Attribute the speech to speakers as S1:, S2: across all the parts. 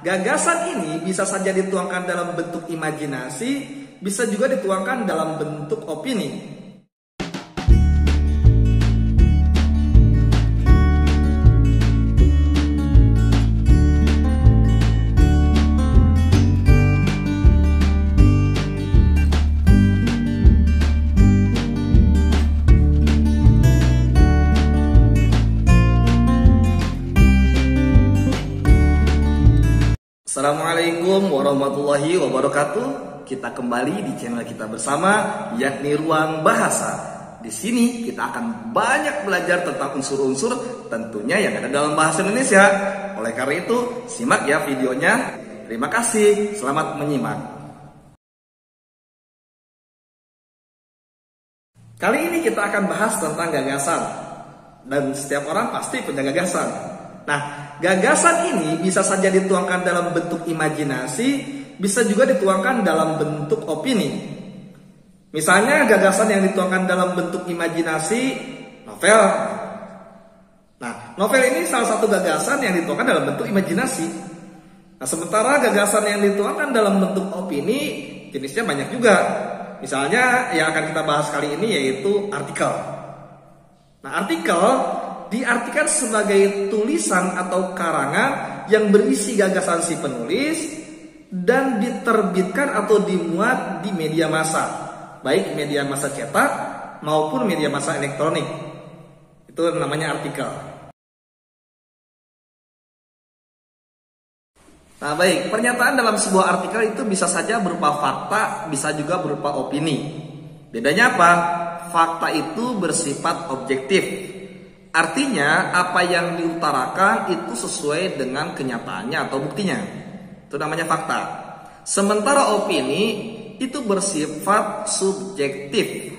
S1: gagasan ini bisa saja dituangkan dalam bentuk imajinasi, bisa juga dituangkan dalam bentuk opini. Assalamualaikum warahmatullahi wabarakatuh. Kita kembali di channel kita bersama, yakni Ruang Bahasa. Di sini kita akan banyak belajar tentang unsur-unsur tentunya yang ada dalam bahasa Indonesia. Oleh karena itu, simak ya videonya. Terima kasih, selamat menyimak. Kali ini kita akan bahas tentang gagasan. Dan setiap orang pasti punya gagasan. Nah, gagasan ini bisa saja dituangkan dalam bentuk imajinasi, bisa juga dituangkan dalam bentuk opini. Misalnya gagasan yang dituangkan dalam bentuk imajinasi, novel. Nah, novel ini salah satu gagasan yang dituangkan dalam bentuk imajinasi. Nah, sementara gagasan yang dituangkan dalam bentuk opini, jenisnya banyak juga. Misalnya yang akan kita bahas kali ini yaitu artikel. Nah, artikel diartikan sebagai tulisan atau karangan yang berisi gagasan si penulis dan diterbitkan atau dimuat di media massa, baik media massa cetak maupun media massa elektronik. Itu namanya artikel. Nah, baik, pernyataan dalam sebuah artikel itu bisa saja berupa fakta, bisa juga berupa opini. Bedanya apa? Fakta itu bersifat objektif. Artinya apa yang diutarakan itu sesuai dengan kenyataannya atau buktinya. Itu namanya fakta. Sementara opini itu bersifat subjektif.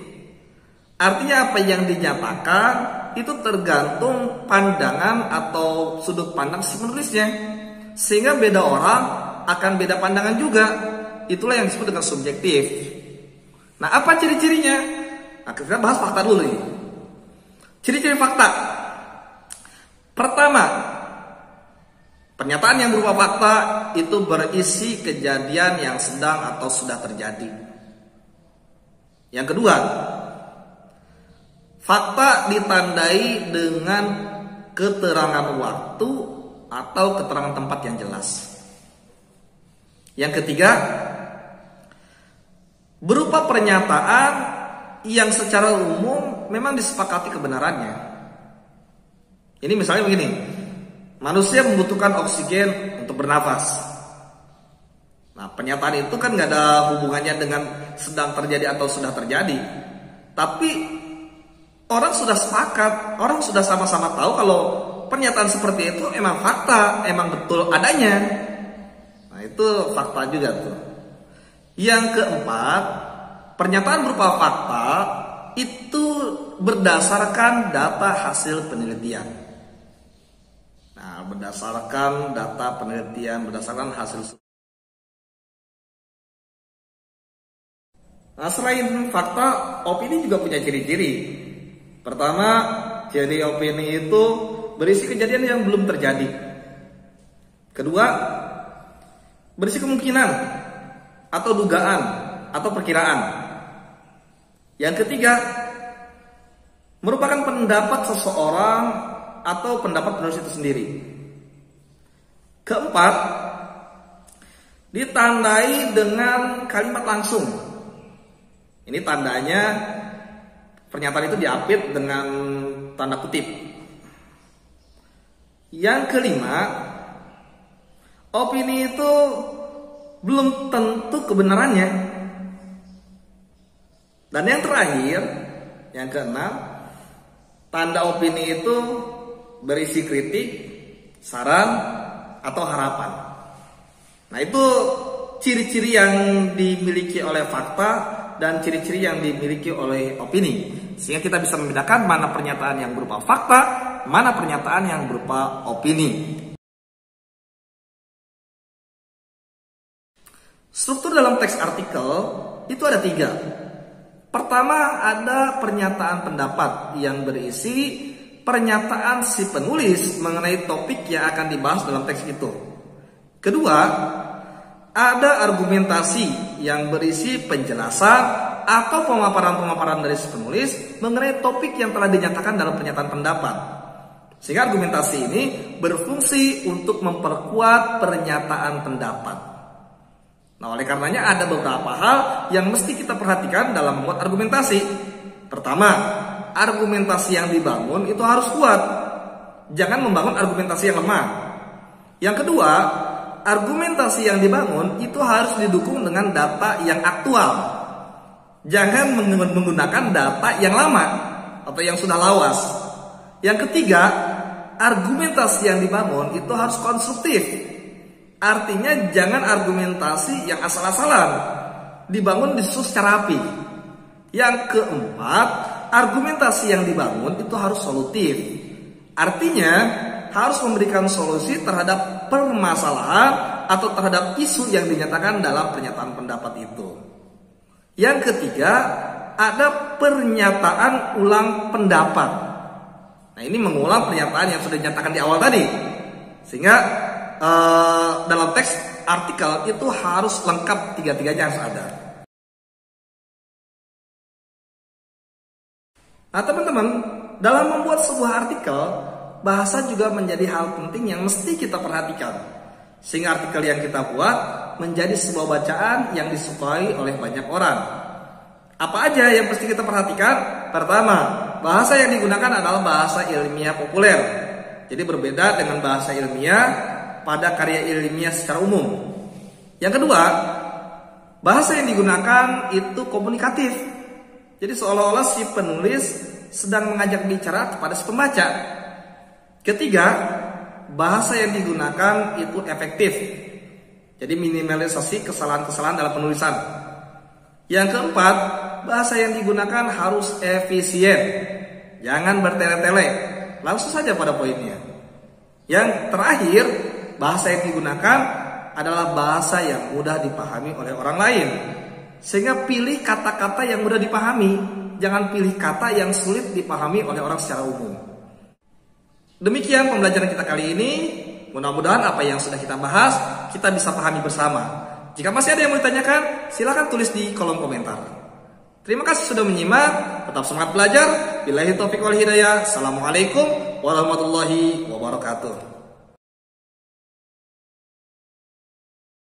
S1: Artinya apa yang dinyatakan itu tergantung pandangan atau sudut pandang si penulisnya. Sehingga beda orang akan beda pandangan juga. Itulah yang disebut dengan subjektif. Nah, apa ciri-cirinya? Nah, kita bahas fakta dulu nih. Ciri-ciri fakta. Pertama, pernyataan yang berupa fakta itu berisi kejadian yang sedang atau sudah terjadi. Yang kedua, fakta ditandai dengan keterangan waktu atau keterangan tempat yang jelas. Yang ketiga, berupa pernyataan yang secara umum memang disepakati kebenarannya. Ini misalnya begini, manusia membutuhkan oksigen untuk bernafas. Nah, pernyataan itu kan nggak ada hubungannya dengan sedang terjadi atau sudah terjadi. Tapi orang sudah sepakat, orang sudah sama-sama tahu kalau pernyataan seperti itu emang fakta, emang betul adanya. Nah, itu fakta juga tuh. Yang keempat, pernyataan berupa fakta itu berdasarkan data hasil penelitian. Nah, berdasarkan data penelitian, berdasarkan hasil. Nah, selain fakta, opini juga punya ciri-ciri. Pertama, ciri opini itu berisi kejadian yang belum terjadi. Kedua, berisi kemungkinan atau dugaan atau perkiraan. Yang ketiga, merupakan pendapat seseorang atau pendapat penulis itu sendiri. Keempat, ditandai dengan kalimat langsung. Ini tandanya pernyataan itu diapit dengan tanda kutip. Yang kelima, opini itu belum tentu kebenarannya. Dan yang terakhir, yang keenam, tanda opini itu berisi kritik, saran, atau harapan. Nah, itu ciri-ciri yang dimiliki oleh fakta dan ciri-ciri yang dimiliki oleh opini. Sehingga kita bisa membedakan mana pernyataan yang berupa fakta, mana pernyataan yang berupa opini. Struktur dalam teks artikel itu ada 3. Pertama, ada pernyataan pendapat yang berisi pernyataan si penulis mengenai topik yang akan dibahas dalam teks itu. Kedua, ada argumentasi yang berisi penjelasan atau pemaparan-pemaparan dari si penulis mengenai topik yang telah dinyatakan dalam pernyataan pendapat. Sehingga argumentasi ini berfungsi untuk memperkuat pernyataan pendapat. Nah, oleh karenanya ada beberapa hal yang mesti kita perhatikan dalam membuat argumentasi. Pertama, argumentasi yang dibangun itu harus kuat. Jangan membangun argumentasi yang lemah. Yang kedua, argumentasi yang dibangun itu harus didukung dengan data yang aktual. Jangan menggunakan data yang lama atau yang sudah lawas. Yang ketiga, argumentasi yang dibangun itu harus konstruktif. Artinya jangan argumentasi yang asal-asalan, dibangun disusun secara rapi. Yang keempat, argumentasi yang dibangun itu harus solutif. Artinya harus memberikan solusi terhadap permasalahan atau terhadap isu yang dinyatakan dalam pernyataan pendapat itu. Yang ketiga, ada pernyataan ulang pendapat. Nah, ini mengulang pernyataan yang sudah dinyatakan di awal tadi. Sehingga dalam teks artikel itu harus lengkap, tiga-tiganya harus ada. Nah, teman-teman, dalam membuat sebuah artikel, bahasa juga menjadi hal penting yang mesti kita perhatikan. Sehingga artikel yang kita buat menjadi sebuah bacaan yang disukai oleh banyak orang. Apa aja yang mesti kita perhatikan? Pertama, bahasa yang digunakan adalah bahasa ilmiah populer. Jadi berbeda dengan bahasa ilmiah pada karya ilmiah secara umum. Yang kedua, bahasa yang digunakan itu komunikatif. Jadi seolah-olah si penulis sedang mengajak bicara kepada si pembaca. Ketiga, bahasa yang digunakan itu efektif. Jadi minimalisasi kesalahan-kesalahan dalam penulisan. Yang keempat, bahasa yang digunakan harus efisien. Jangan bertele-tele, langsung saja pada poinnya. Yang terakhir, bahasa yang digunakan adalah bahasa yang mudah dipahami oleh orang lain. Sehingga pilih kata-kata yang mudah dipahami, jangan pilih kata yang sulit dipahami oleh orang secara umum. Demikian pembelajaran kita kali ini. Mudah-mudahan apa yang sudah kita bahas kita bisa pahami bersama. Jika masih ada yang mau ditanyakan, silakan tulis di kolom komentar. Terima kasih sudah menyimak. Tetap semangat belajar. Billahi taufiq wal hidayah. Assalamualaikum warahmatullahi wabarakatuh.